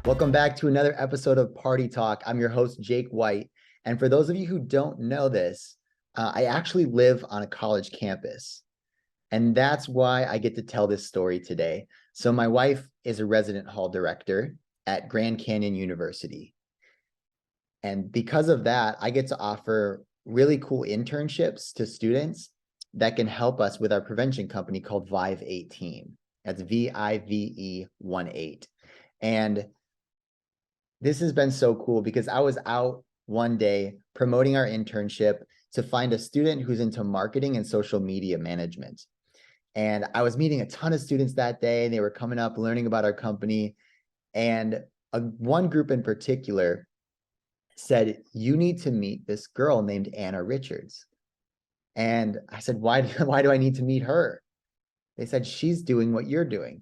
Welcome back to another episode of Party Talk. I'm your host, Jake White. And for those of you who don't know this, I actually live on a college campus. And that's why I get to tell this story today. So my wife is a resident hall director at Grand Canyon University. And because of that, I get to offer really cool internships to students that can help us with our prevention company called Vive 18. That's VIVE18. And this has been so cool because I was out one day promoting our internship to find a student who's into marketing and social media management. And I was meeting a ton of students that day. They were coming up, learning about our company. And one group in particular said, "You need to meet this girl named Anna Richards." And I said, why do I need to meet her? They said, "She's doing what you're doing.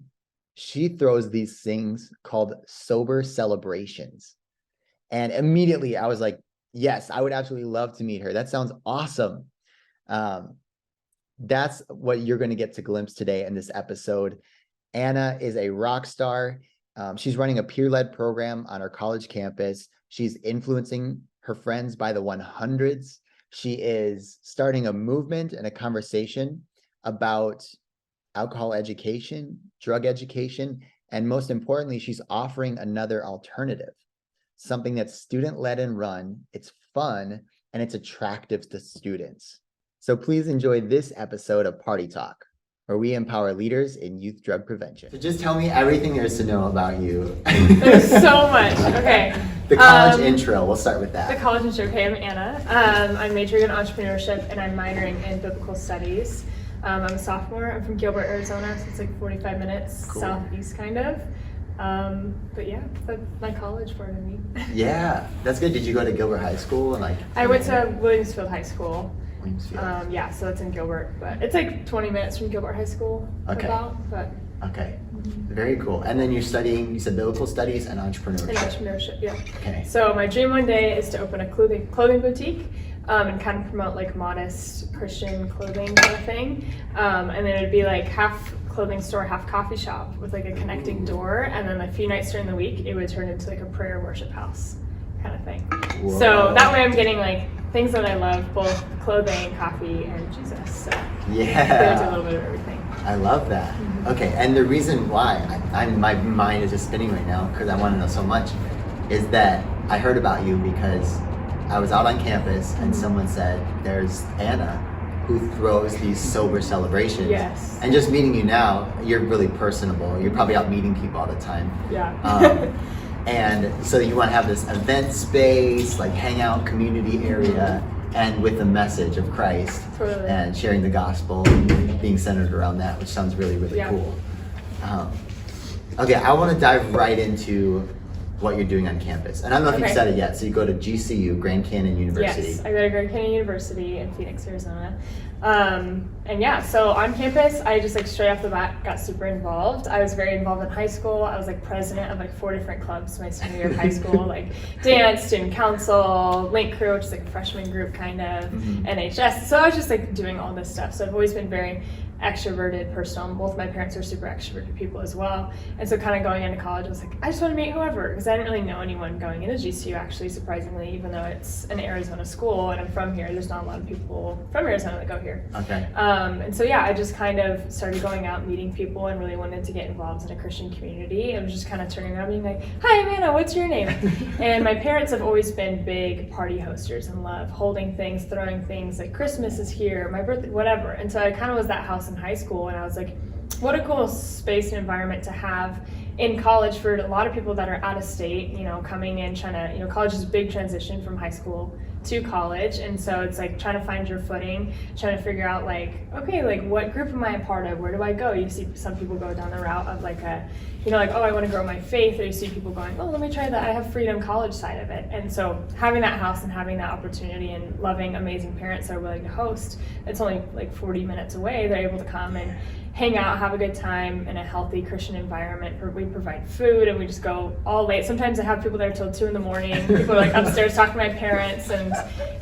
She throws these things called sober celebrations." And immediately I was like, yes, I would absolutely love to meet her. That sounds awesome. That's what you're going to get to glimpse today in this episode. Anna is a rock star. She's running a peer-led program on our college campus. She's influencing her friends by the 100s. She is starting a movement and a conversation about alcohol education, drug education, and most importantly, she's offering another alternative, something that's student-led and run, it's fun, and it's attractive to students. So please enjoy this episode of Party Talk, where we empower leaders in youth drug prevention. So just tell me everything there is to know about you. There's so much. Okay. The college intro, we'll start with that. The college intro. Okay, I'm Anna. I'm majoring in entrepreneurship and I'm minoring in biblical studies. I'm a sophomore. I'm from Gilbert, Arizona, so it's like 45 minutes southeast kind of. But yeah, that's my college part of me. Yeah, that's good. Did you go to Gilbert High School? I went to Williamsfield High School. Williamsfield. Yeah, so it's in Gilbert, but it's like 20 minutes from Gilbert High School. Okay. But okay. Very cool. And then you're studying, you said biblical studies and entrepreneurship. And entrepreneurship, yeah. Okay. So my dream one day is to open a clothing boutique and kind of promote like modest Christian clothing kind of thing. And then it'd be like half clothing store, half coffee shop with like a connecting door. And then a few nights during the week, it would turn into like a prayer worship house kind of thing. Whoa. So that way I'm getting like things that I love, both clothing, coffee, and Jesus. So yeah, do a little bit of everything. I love that. Mm-hmm. Okay, and the reason why my mind is just spinning right now because I want to know so much is that I heard about you because I was out on campus and someone said, "There's Anna who throws these sober celebrations." Yes. And just meeting you now, you're really personable. You're probably out meeting people all the time. Yeah. And so you want to have this event space, like hangout community area, and with the message of Christ and sharing the gospel and being centered around that, which sounds really, really cool. Okay, I want to dive right into what you're doing on campus. And I don't know if you've said it yet, so you go to GCU, Grand Canyon University. Yes, I go to Grand Canyon University in Phoenix, Arizona. And yeah, so on campus, I just like straight off the bat got super involved. I was very involved in high school. I was like president of like 4 different clubs my senior year of high school, like dance, student council, link crew, which is like a freshman group kind of, NHS. So I was just like doing all this stuff. So I've always been very extroverted person. Both my parents are super extroverted people as well. And so kind of going into college, I was like, I just want to meet whoever, because I didn't really know anyone going into GCU actually, surprisingly, even though it's an Arizona school and I'm from here, there's not a lot of people from Arizona that go here. Okay. And so yeah, I just kind of started going out, meeting people, and really wanted to get involved in a Christian community. I was just kind of turning around being like, "Hi, Amanda, what's your name?" And my parents have always been big party hosters and love holding things, throwing things, like Christmas is here, my birthday, whatever. And so I kind of was that house in high school, and I was like, what a cool space and environment to have in college for a lot of people that are out of state, coming in, trying to, college is a big transition from high school to college. And so it's like trying to find your footing, trying to figure out like, okay, like what group am I a part of? Where do I go? You see some people go down the route of like like, oh, I want to grow my faith. Or you see people going, oh, let me try that. I have freedom college side of it. And so having that house and having that opportunity and loving, amazing parents that are willing to host, it's only like 40 minutes away. They're able to come and hang out, have a good time in a healthy Christian environment. We provide food and we just go all late. Sometimes I have people there till 2 a.m. People are like upstairs talking to my parents, and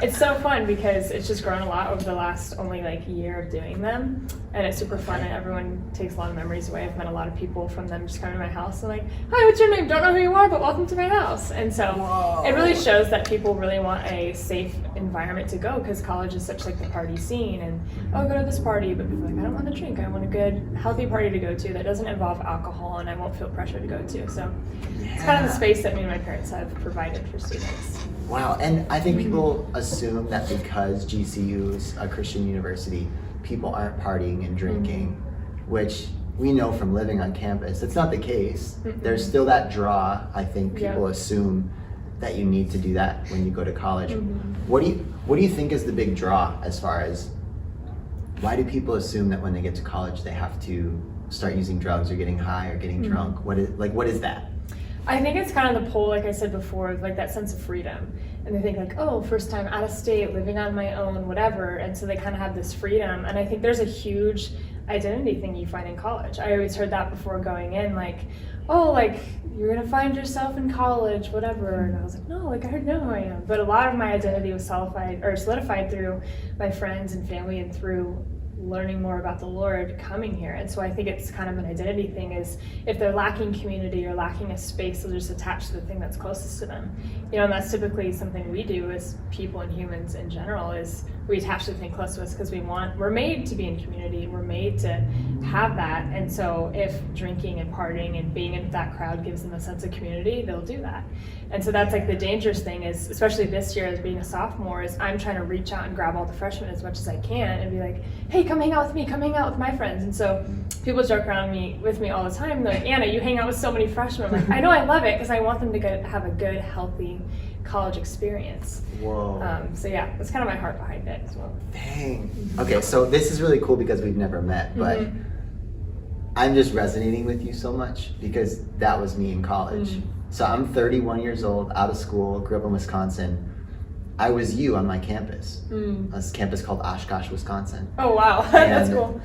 it's so fun because it's just grown a lot over the last only like year of doing them. and it's super fun, and everyone takes a lot of memories away. I've met a lot of people from them just coming to my house and like, hi, what's your name? Don't know who you are, but welcome to my house. And so it really shows that people really want a safe environment to go, because college is such like the party scene, and oh, go to this party, but people are like, I don't want to drink. I want a good, healthy party to go to that doesn't involve alcohol, and I won't feel pressure to go to. So it's kind of the space that me and my parents have provided for students. Wow, and I think people assume that because GCU is a Christian university, people aren't partying and drinking, which we know from living on campus. It's not the case. There's still that draw. I think people assume that you need to do that when you go to college. What do you think is the big draw, as far as why do people assume that when they get to college they have to start using drugs or getting high or getting drunk? What is that? I think it's kind of the pull, like I said before, like that sense of freedom. And they think like, oh, first time out of state, living on my own, whatever. And so they kind of have this freedom. And I think there's a huge identity thing you find in college. I always heard that before going in, like, oh, like you're gonna find yourself in college, whatever. And I was like, no, like I know who I am. But a lot of my identity was solidified through my friends and family, and through learning more about the Lord coming here. And so I think it's kind of an identity thing, is if they're lacking community or lacking a space, they'll just attach to the thing that's closest to them. You know, and that's typically something we do as people and humans in general, is we attach to the thing close to us because we're made to be in community, we're made to have that. And so if drinking and partying and being in that crowd gives them a sense of community, they'll do that. And so that's like the dangerous thing, is especially this year as being a sophomore, is I'm trying to reach out and grab all the freshmen as much as I can and be like, hey, come hang out with me, come hang out with my friends. And so people joke around with me all the time. They're like, Anna, you hang out with so many freshmen. I'm like, I know, I love it, because I want them to have a good, healthy college experience. Whoa. So yeah, that's kind of my heart behind it as well. Dang. Okay, so this is really cool because we've never met, but I'm just resonating with you so much because that was me in college. So I'm 31 years old, out of school, grew up in Wisconsin. I was you on my campus. This campus called Oshkosh, Wisconsin. Oh wow, that's cool.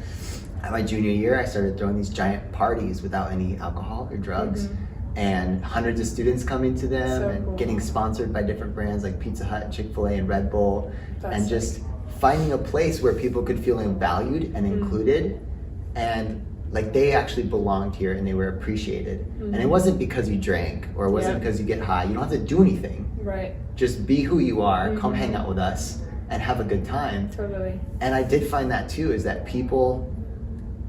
At my junior year, I started throwing these giant parties without any alcohol or drugs. And hundreds of students coming to them, getting sponsored by different brands like Pizza Hut, Chick-fil-A, and Red Bull. And just finding a place where people could feel valued and included, and like they actually belonged here and they were appreciated. And it wasn't because you drank, or it wasn't because you get high. You don't have to do anything. Right. Just be who you are, come hang out with us, and have a good time. Totally. And I did find that too, is that people,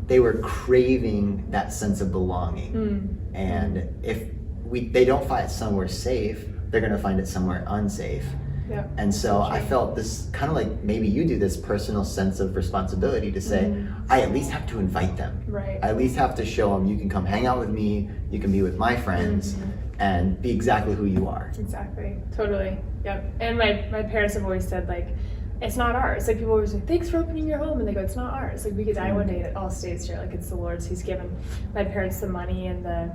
they were craving that sense of belonging. And if they don't find it somewhere safe, they're gonna find it somewhere unsafe. Yeah. And so I felt this kind of like, maybe you do, this personal sense of responsibility to say, I at least have to invite them. Right. I at least have to show them, you can come hang out with me, you can be with my friends, and be exactly who you are. Exactly. Totally. Yep. And my parents have always said, like, it's not ours. Like, people always say, thanks for opening your home, and they go, it's not ours. Like, we could die one day, it all stays here. Like, it's the Lord's. He's given my parents the money and the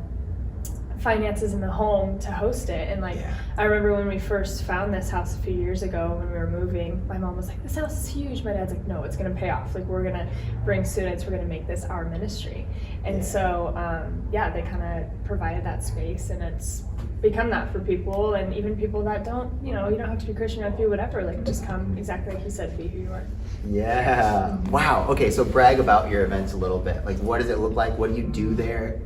finances in the home to host it. And like, I remember when we first found this house a few years ago when we were moving, my mom was like, this house is huge. My dad's like, no, it's gonna pay off. Like, we're gonna bring students, we're gonna make this our ministry. And so they kind of provided that space, and it's become that for people, and even people that don't, you don't have to be Christian, you have to be whatever, like, just come exactly like you said, be who you are. Yeah. Wow. Okay, so brag about your events a little bit. Like, what does it look like? What do you do there?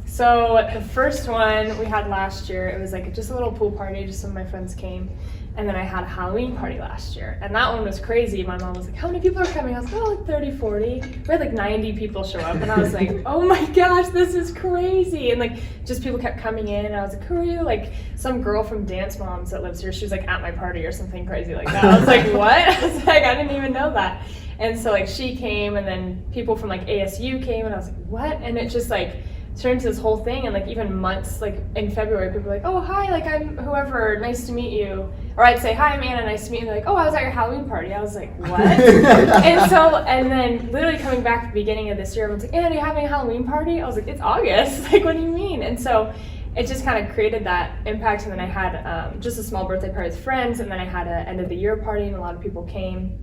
So the first one we had last year, it was like just a little pool party, just some of my friends came. And then I had a Halloween party last year, and that one was crazy. My mom was like, how many people are coming? I was like, oh, like 30, 40. We had like 90 people show up, and I was like, oh my gosh, this is crazy. And like, just people kept coming in, and I was like, who are you? Like, some girl from Dance Moms that lives here, she was like at my party or something crazy like that. I was like, what? I was like, I didn't even know that. And so like, she came, and then people from like ASU came, and I was like, what? And it just like turned into this whole thing. And like, even months, like in February, people were like, oh, hi, like I'm whoever, nice to meet you. Or I'd say, hi, I'm Anna, nice to meet you. And they're like, oh, I was at your Halloween party. I was like, what? and then literally coming back at the beginning of this year, everyone's like, Anna, are you having a Halloween party? I was like, it's August. Like, what do you mean? And so it just kind of created that impact. And then I had just a small birthday party with friends, and then I had an end of the year party, and a lot of people came.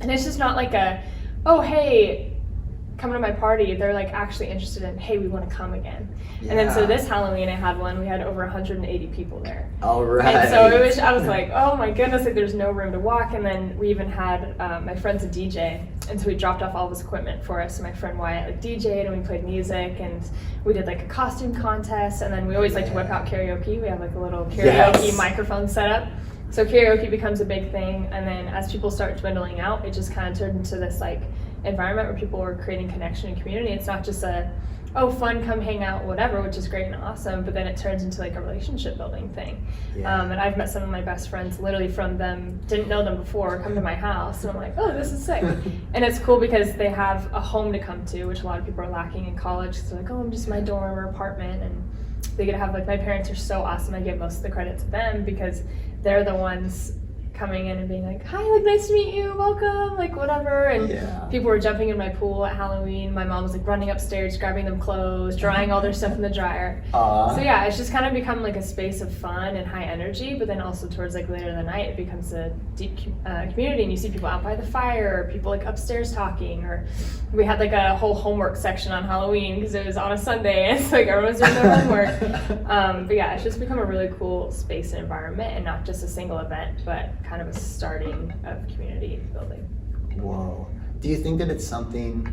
And it's just not like oh, hey, come to my party. They're like actually interested in, hey, we want to come again. Yeah. And then so this Halloween I had one, we had over 180 people there. All right. And so I was like, oh my goodness, like there's no room to walk. And then we even had my friend's a DJ, And so he dropped off all of his equipment for us, and my friend Wyatt like DJ'd, and we played music, and we did like a costume contest, and then we always like to whip out karaoke. We have like a little karaoke microphone set up. So karaoke becomes a big thing, and then as people start dwindling out, it just kind of turned into this like environment where people were creating connection and community. It's not just a, oh, fun, come hang out, whatever, which is great and awesome, but then it turns into like a relationship building thing. And I've met some of my best friends literally from them, didn't know them before, come to my house, and I'm like, oh, this is sick. And it's cool because they have a home to come to, which a lot of people are lacking in college. So they're like, oh, I'm just in my dorm or apartment, and they get to have, like, my parents are so awesome. I give most of the credit to them because they're the ones coming in and being like, hi, like, nice to meet you, welcome, like, whatever. And people were jumping in my pool at Halloween. My mom was like running upstairs, grabbing them clothes, drying all their stuff in the dryer. So yeah, it's just kind of become like a space of fun and high energy, but then also towards like later in the night, it becomes a deep community, and you see people out by the fire, or people like upstairs talking, or we had like a whole homework section on Halloween because it was on a Sunday, and it's like everyone's doing their homework. But yeah, it's just become a really cool space and environment, and not just a single event, but kind of a starting of community building. Whoa. Do you think that it's something,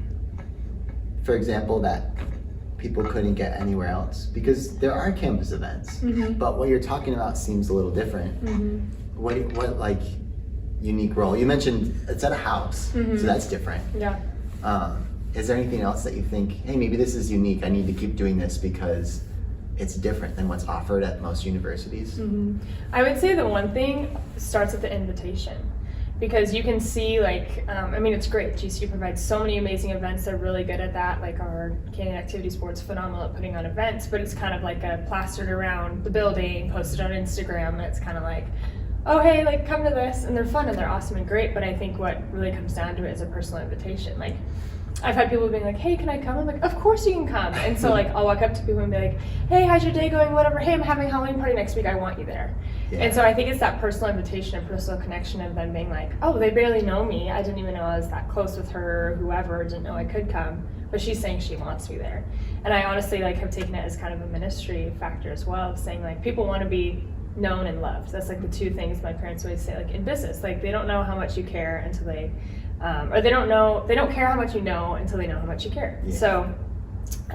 for example, that people couldn't get anywhere else? Because there are campus events, but what you're talking about seems a little different. What like unique role? You mentioned it's at a house, so that's different. Yeah. Is there anything else that you think, hey, maybe this is unique, I need to keep doing this because it's different than what's offered at most universities? I would say the one thing starts with the invitation, because you can see like, I mean, it's great. GCU provides so many amazing events. They're really good at that. Like our Canadian Activities Board's phenomenal at putting on events, but it's kind of like a plastered around the building, posted on Instagram, and it's kind of like, oh, hey, like come to this, and they're fun and they're awesome and great, but I think what really comes down to it is a personal invitation. Like, I've had people being like, hey, can I come? I'm like, of course you can come. And so like, I'll walk up to people and be like, hey, how's your day going? Whatever. Hey, I'm having a Halloween party next week. I want you there. And so I think it's that personal invitation and personal connection of them being like, oh, they barely know me. I didn't even know I was that close with her, or whoever, didn't know I could come, but she's saying she wants me there. And I honestly like have taken it as kind of a ministry factor as well, of saying like, people want to be known and loved. That's like the two things my parents always say, like in business, like they don't know how much you care until they, or they don't care how much you know until they know how much you care. So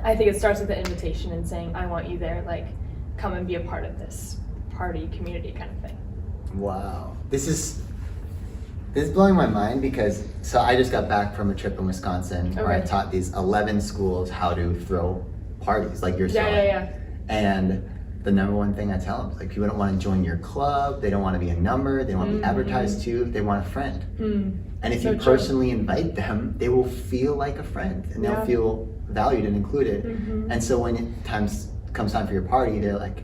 I think it starts with the invitation and saying, I want you there, like come and be a part of this party community kind of thing. Wow. This is blowing my mind, because so I just got back from a trip in Wisconsin where I taught these 11 schools how to throw parties like you're throwing. And the number one thing I tell them is like, people don't want to join your club, they don't want to be a number, they don't want to be advertised to, they want a friend. And if you personally invite them, they will feel like a friend, and they'll feel valued and included. And so when it comes time for your party, they're like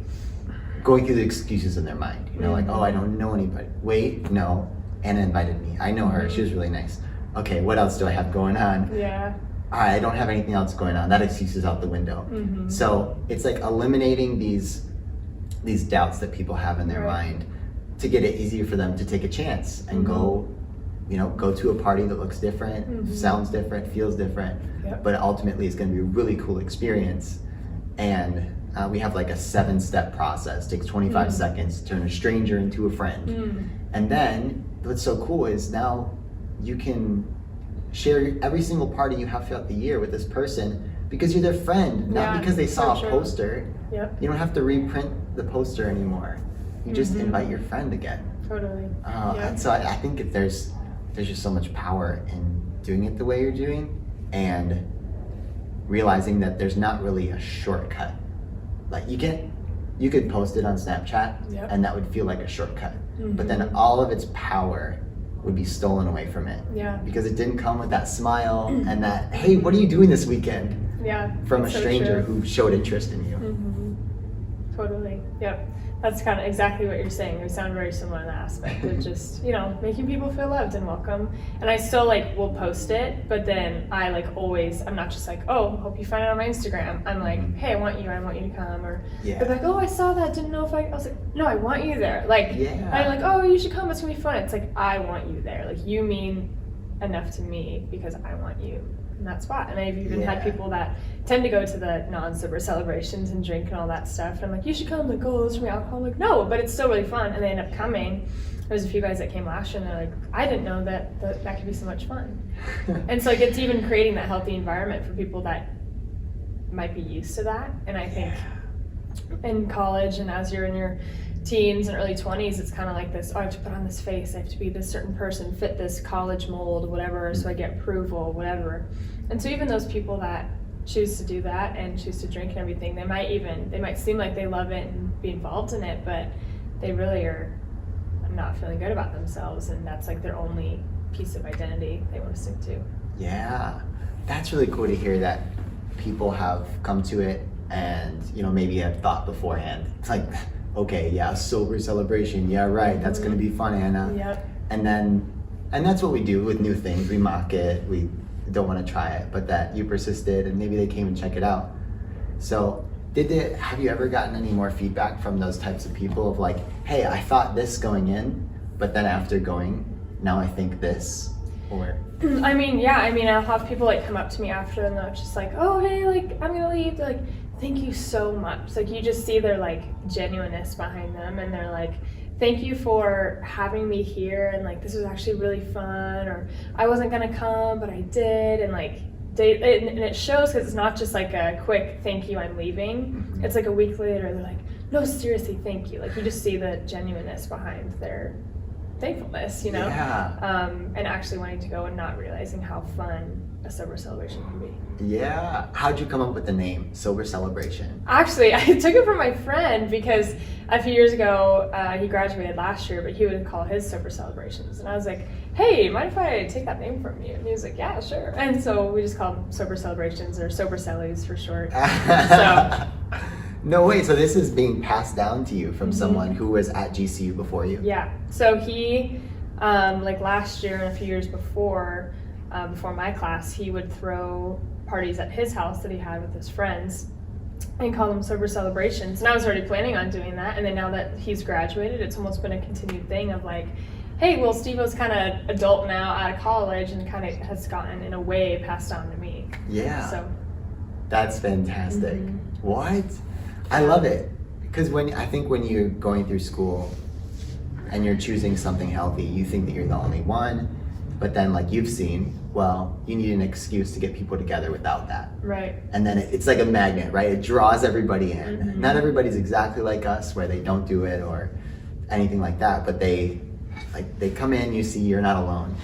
going through the excuses in their mind, you know, like, oh, I don't know anybody. Wait, no, Anna invited me. I know her, she was really nice. Okay, what else do I have going on? I don't have anything else going on. That excuse is out the window. So it's like eliminating these doubts that people have in their mind to get it easier for them to take a chance and go, you know, go to a party that looks different, sounds different, feels different, but ultimately it's going to be a really cool experience. And we have like a 7-step process. It takes 25 seconds to turn a stranger into a friend. And then what's so cool is now you can share every single party you have throughout the year with this person because you're their friend, not because they saw a poster. You don't have to reprint the poster anymore. You just invite your friend again. Totally. And so I think there's just so much power in doing it the way you're doing, and realizing that there's not really a shortcut. Like you could post it on Snapchat and that would feel like a shortcut, but then all of its power would be stolen away from it because it didn't come with that smile and that, hey, what are you doing this weekend? From a stranger who showed interest in you. Totally. That's kind of exactly what you're saying. We sound very similar in that aspect of just, you know, making people feel loved and welcome. And I still like will post it, but then I like always, I'm not just like, oh, hope you find it on my Instagram. I'm like, hey, I want you to come. Or they're like, oh, I saw that, didn't know if I was like, no, I want you there. Like, I'm like, oh, you should come, it's gonna be fun. It's like, I want you there. Like, you mean enough to me because I want you in that spot. And I've even had people that tend to go to the non-sober celebrations and drink and all that stuff, and I'm like, you should come. Like, oh, there's for me alcohol. I'm like, no, but it's still really fun, and they end up coming. there's a few guys that came last year and they're like, I didn't know that could be so much fun. And so like it's even creating that healthy environment for people that might be used to that. And I think in college and as you're in your teens and early 20s, it's kind of like this, oh, I have to put on this face, I have to be this certain person, fit this college mold, whatever, so I get approval, whatever. And so even those people that choose to do that and choose to drink and everything, they might seem like they love it and be involved in it, but they really are not feeling good about themselves, and that's like their only piece of identity they want to stick to. Yeah, that's really cool to hear that people have come to it and, you know, maybe have thought beforehand. It's like, okay, yeah, sober celebration, yeah, right, that's gonna be fun, Anna. Yep. And that's what we do with new things. We mock it, we don't want to try it, but that you persisted and maybe they came and check it out. So have you ever gotten any more feedback from those types of people of like, hey, I thought this going in, but then after going, now I think this? Or I mean, I'll have people like come up to me after and they're just like, oh, hey, like I'm gonna leave. They're like, thank you so much. Like you just see their like genuineness behind them, and they're like, thank you for having me here, and like this was actually really fun, or I wasn't gonna come but I did, and like and it shows because it's not just like a quick thank you, I'm leaving. It's like a week later they're like, no, seriously, thank you. Like you just see the genuineness behind their thankfulness, you know. Yeah. And actually wanting to go and not realizing how fun a sober celebration can be. Yeah. How'd you come up with the name Sober Celebration? Actually, I took it from my friend because a few years ago, he graduated last year, but he would call his sober celebrations. And I was like, hey, mind if I take that name from you? And he was like, yeah, sure. And so we just called them sober celebrations, or sober cellies for short. So. No way, so this is being passed down to you from someone who was at GCU before you? Yeah, so he, like last year and a few years before my class, he would throw parties at his house that he had with his friends and call them sober celebrations. And I was already planning on doing that, and then now that he's graduated, it's almost been a continued thing of like, hey, well, Steve-O's kind of adult now out of college and kind of has gotten, in a way, passed on to me. Yeah, so that's fantastic. What? I love it, because I think when you're going through school and you're choosing something healthy, you think that you're the only one, but then like you've seen, well, you need an excuse to get people together without that. Right. And then it's like a magnet, right? It draws everybody in. Not everybody's exactly like us where they don't do it or anything like that, but they come in, you see you're not alone.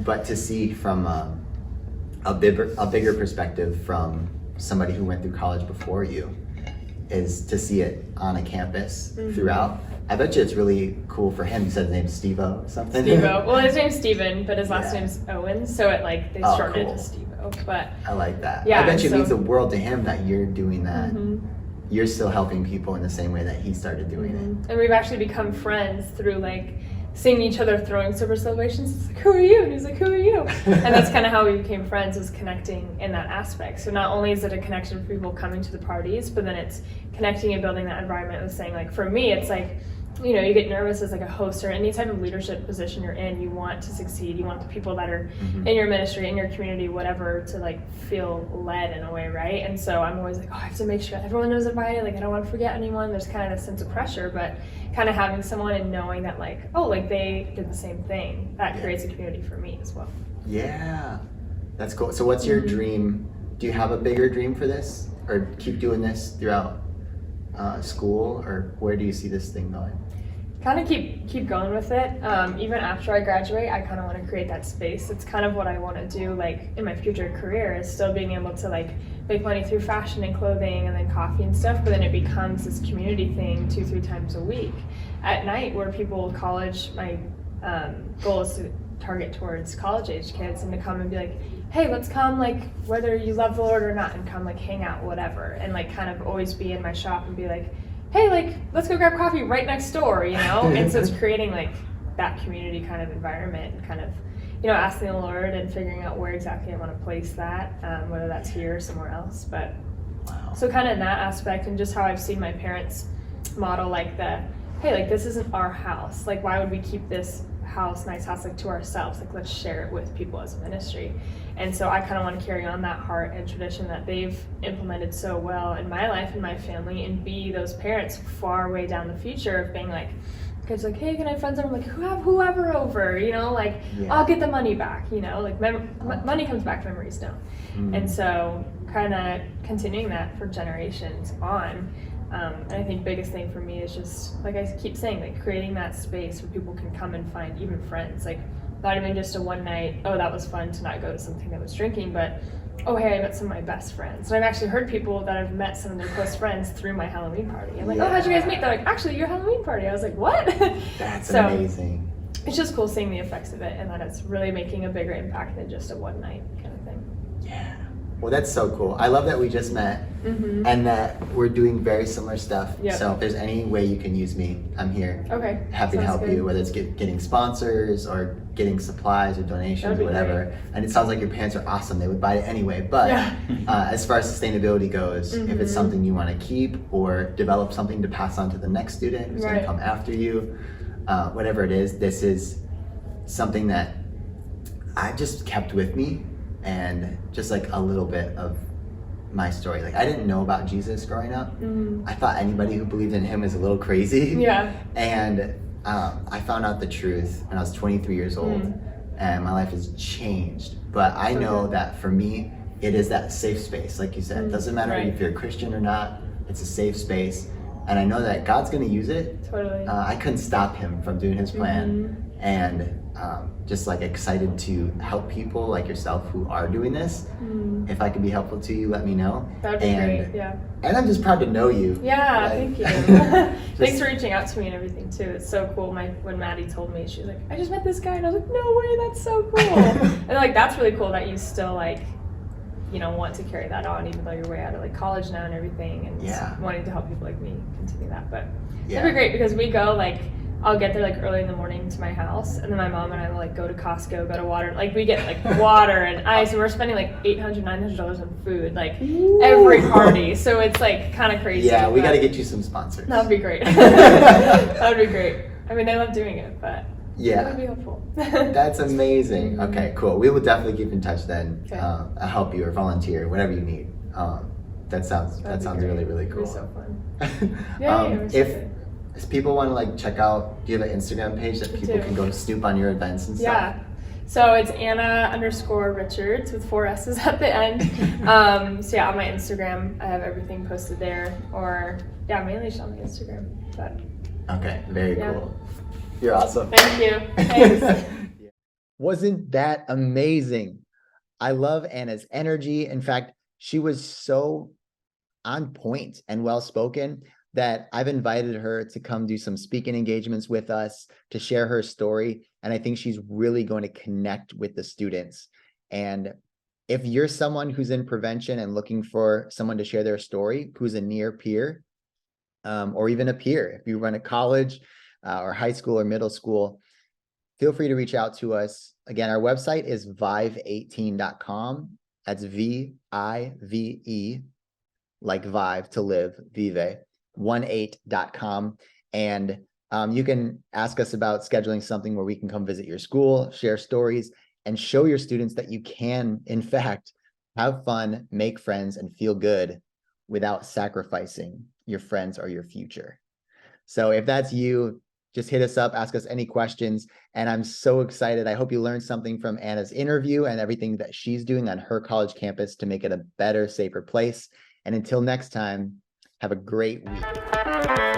But to see from a bigger perspective from somebody who went through college before you, is to see it on a campus throughout. I bet you it's really cool for him. You said his name's Steve-O something? Steve-O. Well, his name's Steven, but his last name's Owen, so it like they shortened it to Steve-O. But I like that. Yeah, I bet you it means the world to him that you're doing that. You're still helping people in the same way that he started doing it. And we've actually become friends through like seeing each other throwing sober celebrations. It's like, who are you? And he's like, who are you? And that's kind of how we became friends, was connecting in that aspect. So not only is it a connection for people coming to the parties, but then it's connecting and building that environment with saying, like, for me, it's like, you know, you get nervous as like a host or any type of leadership position you're in, you want to succeed. You want the people that are in your ministry, in your community, whatever, to like feel led in a way, right? And so I'm always like, oh, I have to make sure everyone knows about it. Like, I don't want to forget anyone. There's kind of a sense of pressure, but kind of having someone and knowing that like, oh, like they did the same thing, that creates a community for me as well. Yeah, that's cool. So what's your dream? Do you have a bigger dream for this, or keep doing this throughout school, or where do you see this thing going? Kind of keep going with it. Even after I graduate, I kind of want to create that space. It's kind of what I want to do, like in my future career, is still being able to like make money through fashion and clothing and then coffee and stuff, but then it becomes this community thing 2-3 times a week at night, where people, my goal is to target towards college age kids and to come and be like, hey, let's come, like whether you love the Lord or not, and come like hang out, whatever, and like kind of always be in my shop and be like, hey, like, let's go grab coffee right next door, you know? And so it's creating like that community kind of environment, and kind of, you know, asking the Lord and figuring out where exactly I want to place that, whether that's here or somewhere else. But so kind of in that aspect, and just how I've seen my parents model like hey, like this isn't our house. Like, why would we keep this nice house like to ourselves? Like, let's share it with people as a ministry. And so I kind of want to carry on that heart and tradition that they've implemented so well in my life and my family, and be those parents far way down the future of being like, kids like, hey, can I have friends over? I'm like, have whoever over, you know, like I'll get the money back, you know, like money comes back, memories don't. And so kind of continuing that for generations on. And I think biggest thing for me is just, like I keep saying, like creating that space where people can come and find even friends, like not even just a one night, oh, that was fun to not go to something that was drinking, but oh, hey, I met some of my best friends. And I've actually heard people that have met some of their close friends through my Halloween party. I'm like, oh, how'd you guys meet? They're like, actually, your Halloween party. I was like, what? That's amazing. It's just cool seeing the effects of it and that it's really making a bigger impact than just a one night kind of thing. Yeah. Well, that's so cool. I love that we just met and that we're doing very similar stuff. So if there's any way you can use me, I'm here. Okay. Happy to help you, whether it's getting sponsors or getting supplies or donations or whatever. Great. And it sounds like your parents are awesome. They would buy it anyway. But as far as sustainability goes, if it's something you want to keep or develop something to pass on to the next student who's going to come after you, whatever it is, this is something that I just kept with me. And just like a little bit of my story. Like I didn't know about Jesus growing up. I thought anybody who believed in him is a little crazy. And I found out the truth when I was 23 years old and my life has changed. But I know that for me, it is that safe space. Like you said, it doesn't matter if you're a Christian or not, it's a safe space. And I know that God's gonna use it. I couldn't stop him from doing his plan. And just like excited to help people like yourself who are doing this. If I can be helpful to you, let me know. That would be great, yeah. And I'm just proud to know you. Yeah, thank you. Thanks for reaching out to me and everything too. It's so cool. When Maddie told me, she was like, I just met this guy, and I was like, no way, that's so cool. And like that's really cool that you still like, you know, want to carry that on even though you're way out of like college now and everything, and wanting to help people like me continue that. But that'd be great because we go like, I'll get there like early in the morning to my house, and then my mom and I will like go to Costco, go to water, like we get like water and ice, and we're spending like $800, $900 on food, like every party. So it's like kind of crazy. Yeah, we got to get you some sponsors. That would be great. That would be great. I mean, I love doing it, but that would be helpful. That's amazing. Okay, cool. We will definitely keep in touch then. I'll help you or volunteer, whatever you need. That sounds really, really cool. It'd be so fun. If people want to like check out, do you have an Instagram page that people can go snoop on your events and stuff? Yeah. So it's Anna_Richards with 4 S's at the end. So yeah, on my Instagram, I have everything posted there. Or mainly just on my Instagram. But okay, very cool. You're awesome. Thank you. Thanks. Wasn't that amazing? I love Anna's energy. In fact, she was so on point and well spoken that I've invited her to come do some speaking engagements with us to share her story. And I think she's really going to connect with the students. And if you're someone who's in prevention and looking for someone to share their story, who's a near peer, or even a peer, if you run a college or high school or middle school, feel free to reach out to us. Again, our website is vive18.com. That's VIVE, like Vive to live, Vive. 18.com, and you can ask us about scheduling something where we can come visit your school, share stories, and show your students that you can, in fact, have fun, make friends, and feel good without sacrificing your friends or your future. So if that's you, just hit us up, ask us any questions, and I'm so excited. I hope you learned something from Anna's interview and everything that she's doing on her college campus to make it a better, safer place. And until next time, have a great week.